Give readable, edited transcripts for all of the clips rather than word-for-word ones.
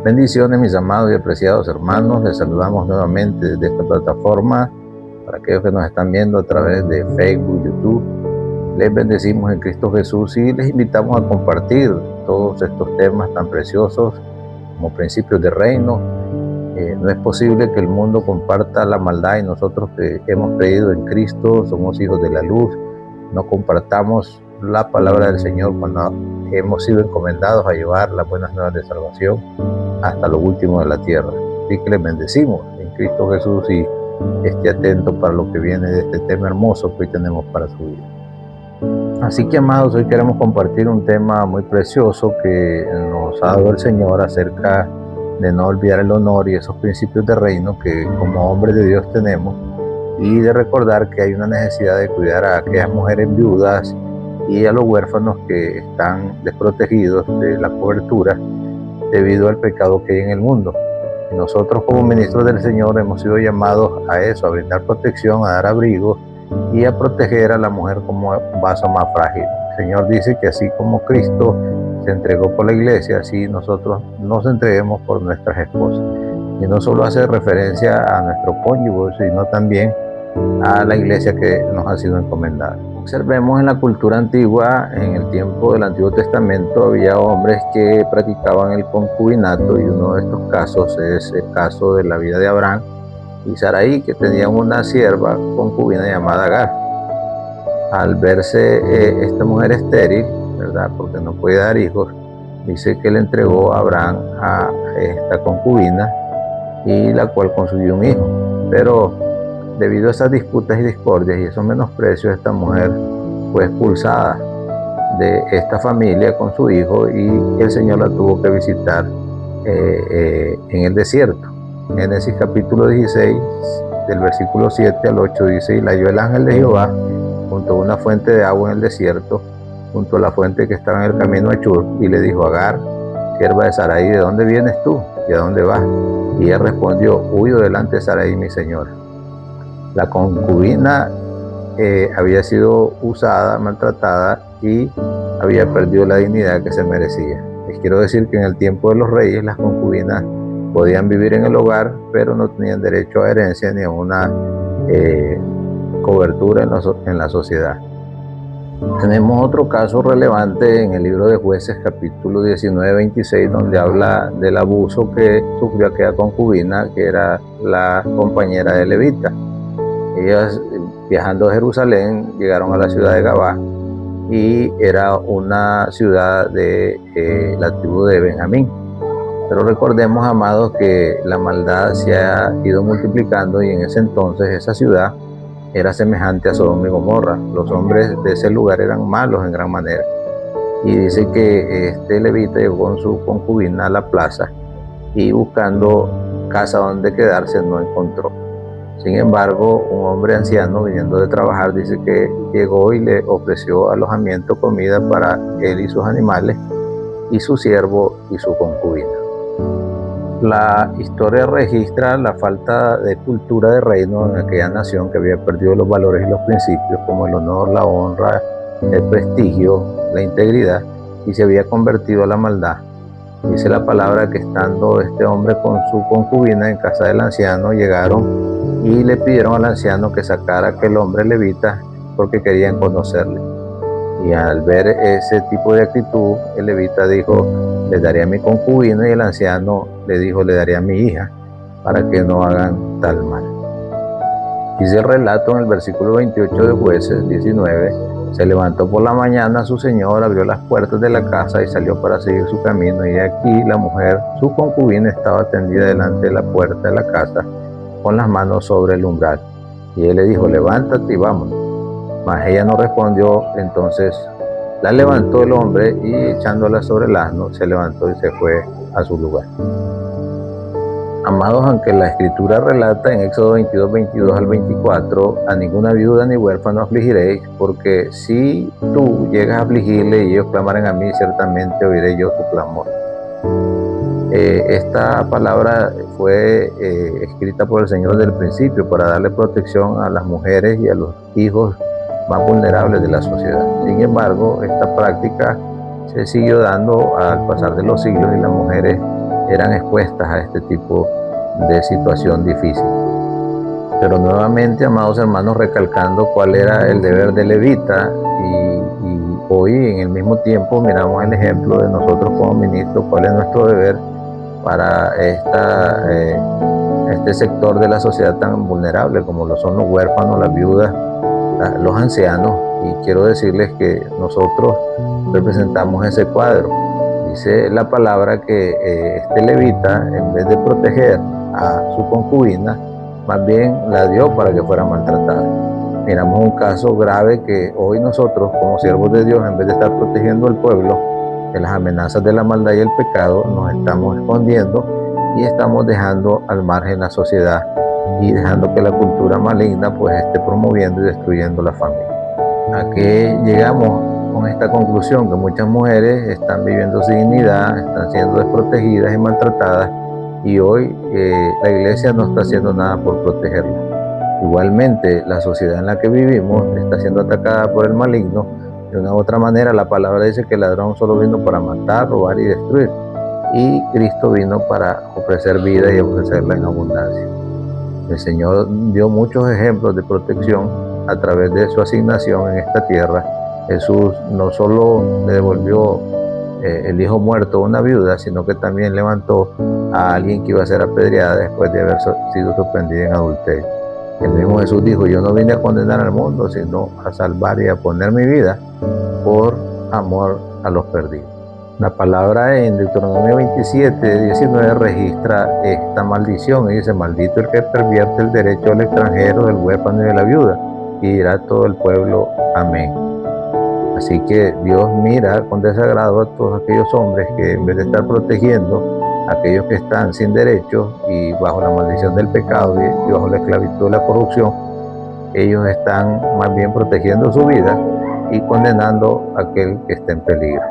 Bendiciones, mis amados y apreciados hermanos. Les saludamos nuevamente desde esta plataforma. Para aquellos que nos están viendo a través de Facebook, YouTube, les bendecimos en Cristo Jesús y les invitamos a compartir todos estos temas tan preciosos como principios de reino. No es posible que el mundo comparta la maldad y nosotros que hemos creído en Cristo, somos hijos de la luz, no compartamos la palabra del Señor cuando hemos sido encomendados a llevar las buenas nuevas de salvación hasta lo último de la tierra. Así que les bendecimos en Cristo Jesús y esté atento para lo que viene de este tema hermoso que hoy tenemos para su vida. Así que, amados, hoy queremos compartir un tema muy precioso que nos ha dado el Señor acerca de no olvidar el honor y esos principios de reino que como hombres de Dios tenemos, y de recordar que hay una necesidad de cuidar a aquellas mujeres viudas y a los huérfanos que están desprotegidos de la cobertura debido al pecado que hay en el mundo. Y nosotros como ministros del Señor hemos sido llamados a eso, a brindar protección, a dar abrigo y a proteger a la mujer como un vaso más frágil. El Señor dice que así como Cristo se entregó por la iglesia, así nosotros nos entreguemos por nuestras esposas. Y no solo hace referencia a nuestro cónyuge, sino también a la iglesia que nos ha sido encomendada. Observemos en la cultura antigua, en el tiempo del Antiguo Testamento, había hombres que practicaban el concubinato, y uno de estos casos es el caso de la vida de Abraham y Sarai, que tenían una sierva concubina llamada Agar. Al verse esta mujer estéril, ¿verdad?, porque no puede dar hijos, dice que le entregó a Abraham a esta concubina, y la cual concibió un hijo. Pero debido a esas disputas y discordias y esos menosprecios, esta mujer fue expulsada de esta familia con su hijo, y el Señor la tuvo que visitar en el desierto. Génesis capítulo 16, del versículo 7 al 8 dice: y la halló el ángel de Jehová junto a una fuente de agua en el desierto, junto a la fuente que estaba en el camino a Shur, y le dijo: Agar, sierva de Sarai, ¿de dónde vienes tú y a dónde vas? Y ella respondió: huyo delante de Sarai, mi señora. La concubina había sido usada, maltratada, y había perdido la dignidad que se merecía. Les quiero decir que en el tiempo de los reyes las concubinas podían vivir en el hogar, pero no tenían derecho a herencia ni a una cobertura en la sociedad. Tenemos otro caso relevante en el libro de Jueces capítulo 19-26, donde habla del abuso que sufrió aquella concubina que era la compañera de Levita. Ellas, viajando a Jerusalén, llegaron a la ciudad de Gabá, y era una ciudad de la tribu de Benjamín. Pero recordemos, amados, que la maldad se ha ido multiplicando, y en ese entonces esa ciudad era semejante a Sodoma y Gomorra. Los hombres de ese lugar eran malos en gran manera. Y dice que este levita llegó con su concubina a la plaza, y buscando casa donde quedarse no encontró. Sin embargo, un hombre anciano viniendo de trabajar dice que llegó y le ofreció alojamiento, comida para él y sus animales, y su siervo y su concubina. La historia registra la falta de cultura de reino en aquella nación, que había perdido los valores y los principios como el honor, la honra, el prestigio, la integridad, y se había convertido a la maldad. Dice la palabra que estando este hombre con su concubina en casa del anciano, llegaron y le pidieron al anciano que sacara a aquel hombre levita porque querían conocerle. Y al ver ese tipo de actitud, el levita dijo: le daré a mi concubina, y el anciano le dijo: le daré a mi hija, para que no hagan tal mal. Dice el relato en el versículo 28 de Jueces 19: se levantó por la mañana su señor, abrió las puertas de la casa y salió para seguir su camino, y aquí la mujer, su concubina, estaba tendida delante de la puerta de la casa, con las manos sobre el umbral. Y él le dijo: levántate y vámonos. Mas ella no respondió. Entonces la levantó el hombre, y echándola sobre el asno, se levantó y se fue a su lugar. Amados, aunque la Escritura relata en Éxodo 22, 22 al 24: a ninguna viuda ni huérfano afligiréis, porque si tú llegas a afligirle y ellos clamaren a mí, ciertamente oiré yo su clamor. Esta palabra fue escrita por el Señor desde el principio para darle protección a las mujeres y a los hijos más vulnerables de la sociedad. Sin embargo, esta práctica se siguió dando al pasar de los siglos, y las mujeres eran expuestas a este tipo de situación difícil. Pero nuevamente, amados hermanos, recalcando cuál era el deber de levita, y hoy en el mismo tiempo miramos el ejemplo de nosotros como ministros, cuál es nuestro deber para este sector de la sociedad tan vulnerable como lo son los huérfanos, las viudas, los ancianos. Y quiero decirles que nosotros representamos ese cuadro. Dice la palabra que este levita, en vez de proteger a su concubina, más bien la dio para que fuera maltratada. Miramos un caso grave que hoy nosotros, como siervos de Dios, en vez de estar protegiendo al pueblo de las amenazas de la maldad y el pecado, nos estamos escondiendo y estamos dejando al margen la sociedad y dejando que la cultura maligna pues esté promoviendo y destruyendo la familia. ¿A qué llegamos con esta conclusión? Que muchas mujeres están viviendo sin dignidad, están siendo desprotegidas y maltratadas, y hoy la iglesia no está haciendo nada por protegerlas. Igualmente, la sociedad en la que vivimos está siendo atacada por el maligno. De una u otra manera, la palabra dice que el ladrón solo vino para matar, robar y destruir, y Cristo vino para ofrecer vida y ofrecerla en abundancia. El Señor dio muchos ejemplos de protección a través de su asignación en esta tierra. Jesús no solo le devolvió el hijo muerto a una viuda, sino que también levantó a alguien que iba a ser apedreada después de haber sido sorprendida en adulterio. El mismo Jesús dijo: yo no vine a condenar al mundo, sino a salvar y a poner mi vida por amor a los perdidos. La palabra en Deuteronomio 27, 19 registra esta maldición y dice: maldito el que pervierte el derecho del extranjero, del huérfano y de la viuda. Y dirá todo el pueblo: amén. Así que Dios mira con desagrado a todos aquellos hombres que, en vez de estar protegiendo a aquellos que están sin derechos y bajo la maldición del pecado y bajo la esclavitud de la corrupción, ellos están más bien protegiendo su vida y condenando a aquel que está en peligro.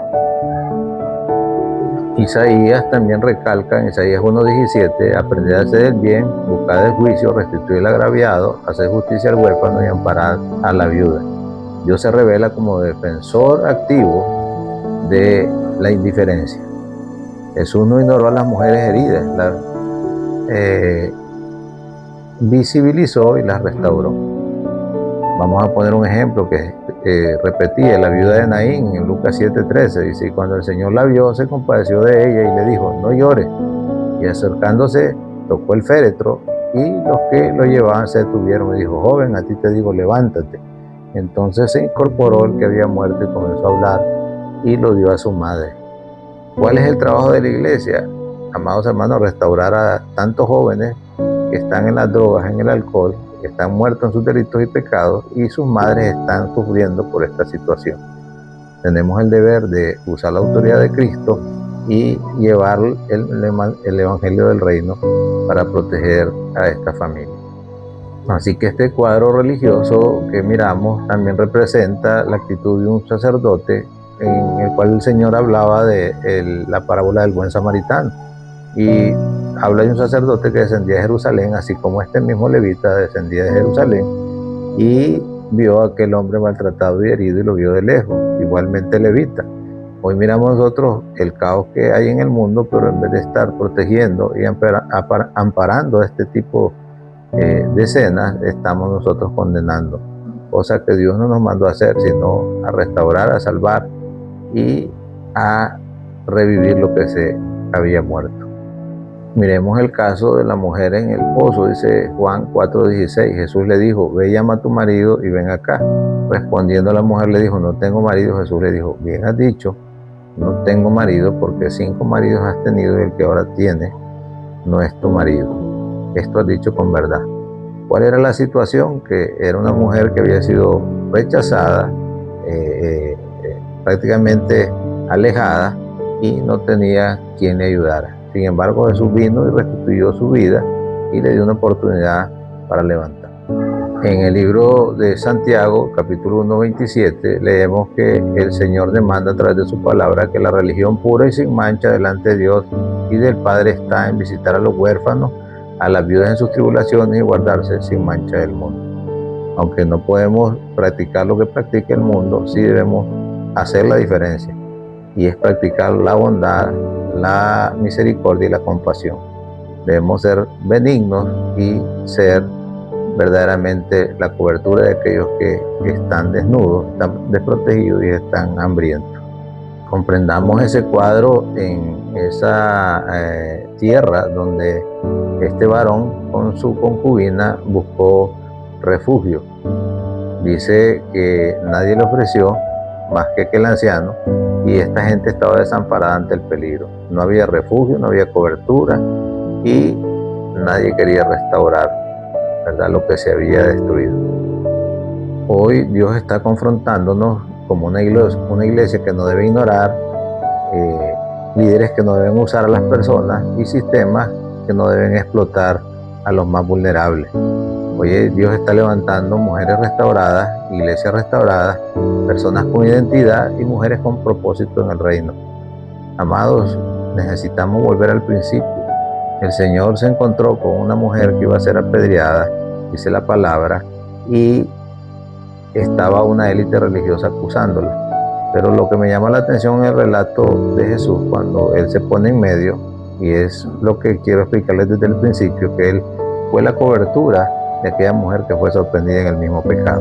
Isaías también recalca en Isaías 1:17: aprended a hacer el bien, buscad el juicio, restituir al agraviado, hacer justicia al huérfano y amparar a la viuda. Dios se revela como defensor activo de la indiferencia. Jesús no ignoró a las mujeres heridas, las visibilizó y las restauró. Vamos a poner un ejemplo que repetía la viuda de Naín en Lucas 7:13. Dice: y cuando el Señor la vio, se compadeció de ella y le dijo: no llores. Y acercándose, tocó el féretro, y los que lo llevaban se detuvieron y dijo: joven, a ti te digo, levántate. Entonces se incorporó el que había muerto y comenzó a hablar, y lo dio a su madre. ¿Cuál es el trabajo de la iglesia? Amados hermanos, restaurar a tantos jóvenes que están en las drogas, en el alcohol, que están muertos en sus delitos y pecados, y sus madres están sufriendo por esta situación. Tenemos el deber de usar la autoridad de Cristo y llevar el evangelio del reino para proteger a esta familia. Así que este cuadro religioso que miramos también representa la actitud de un sacerdote, en el cual el Señor hablaba de la parábola del buen samaritano, y habla de un sacerdote que descendía de Jerusalén, así como este mismo levita descendía de Jerusalén y vio a aquel hombre maltratado y herido y lo vio de lejos. Igualmente levita. Hoy miramos nosotros el caos que hay en el mundo, pero en vez de estar protegiendo y amparando este tipo de escenas, estamos nosotros condenando, cosa que Dios no nos mandó a hacer, sino a restaurar, a salvar y a revivir lo que se había muerto. Miremos el caso de la mujer en el pozo. Dice Juan 4:16: Jesús le dijo: ve, llama a tu marido y ven acá. Respondiendo la mujer le dijo: no tengo marido. Jesús le dijo: bien has dicho, no tengo marido, porque 5 maridos has tenido y el que ahora tienes no es tu marido. Esto has dicho con verdad. ¿Cuál era la situación? Que era una mujer que había sido rechazada, prácticamente alejada, y no tenía quien le ayudara. Sin embargo, Jesús vino y restituyó su vida y le dio una oportunidad para levantar. En el libro de Santiago, capítulo 1:27, leemos que el Señor demanda a través de su palabra que la religión pura y sin mancha delante de Dios y del Padre está en visitar a los huérfanos, a las viudas en sus tribulaciones y guardarse sin mancha del mundo. Aunque no podemos practicar lo que practica el mundo, sí debemos hacer la diferencia. y es practicar la bondad, la misericordia y la compasión. Debemos ser benignos y ser verdaderamente la cobertura de aquellos que están desnudos, están desprotegidos y están hambrientos. Comprendamos ese cuadro en esa tierra donde este varón con su concubina buscó refugio. Dice que nadie le ofreció más que el anciano, y esta gente estaba desamparada ante el peligro. No había refugio, no había cobertura, y nadie quería restaurar, ¿verdad?, lo que se había destruido. Hoy Dios está confrontándonos como una iglesia que no debe ignorar, líderes que no deben usar a las personas y sistemas que no deben explotar a los más vulnerables. Hoy Dios está levantando mujeres restauradas, iglesias restauradas, personas con identidad y mujeres con propósito en el reino. Amados, necesitamos volver al principio. El Señor se encontró con una mujer que iba a ser apedreada, dice la palabra, y estaba una élite religiosa acusándola. Pero lo que me llama la atención en el relato de Jesús, cuando Él se pone en medio, y es lo que quiero explicarles desde el principio, que Él fue la cobertura de aquella mujer que fue sorprendida en el mismo pecado.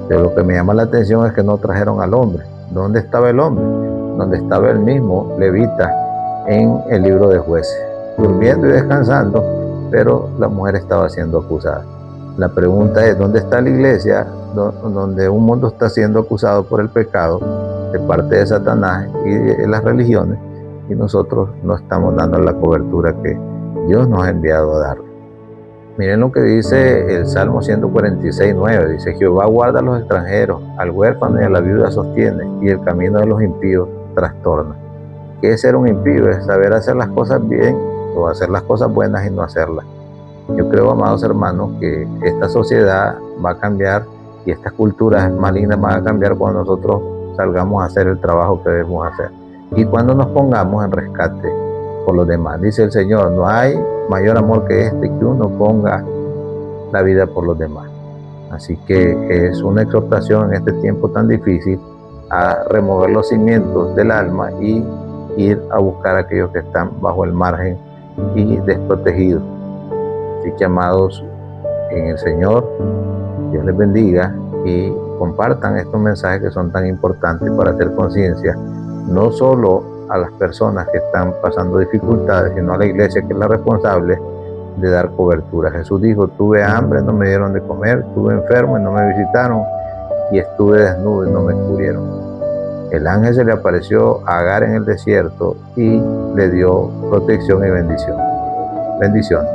Pero lo que me llama la atención es que no trajeron al hombre. ¿Dónde estaba el hombre? Donde estaba el mismo levita en el libro de Jueces, durmiendo y descansando, pero la mujer estaba siendo acusada. La pregunta es, ¿dónde está la iglesia donde un mundo está siendo acusado por el pecado de parte de Satanás y de las religiones, y nosotros no estamos dando la cobertura que Dios nos ha enviado a dar? Miren lo que dice el Salmo 146:9. Dice: Jehová guarda a los extranjeros, al huérfano y a la viuda sostiene, y el camino de los impíos trastorna. ¿Qué es ser un impío? Es saber hacer las cosas bien o hacer las cosas buenas y no hacerlas. Yo creo, amados hermanos, que esta sociedad va a cambiar y estas culturas malignas van a cambiar cuando nosotros salgamos a hacer el trabajo que debemos hacer y cuando nos pongamos en rescate por los demás. Dice el Señor: no hay mayor amor que este, que uno ponga la vida por los demás. Así que es una exhortación en este tiempo tan difícil a remover los cimientos del alma y ir a buscar a aquellos que están bajo el margen y desprotegidos. Así que, amados en el Señor, Dios les bendiga y compartan estos mensajes que son tan importantes para hacer conciencia, no solo a las personas que están pasando dificultades, sino a la iglesia, que es la responsable de dar cobertura. Jesús dijo: tuve hambre, no me dieron de comer, estuve enfermo y no me visitaron, y estuve desnudo y no me cubrieron. El ángel se le apareció a Agar en el desierto y le dio protección y bendición. Bendiciones.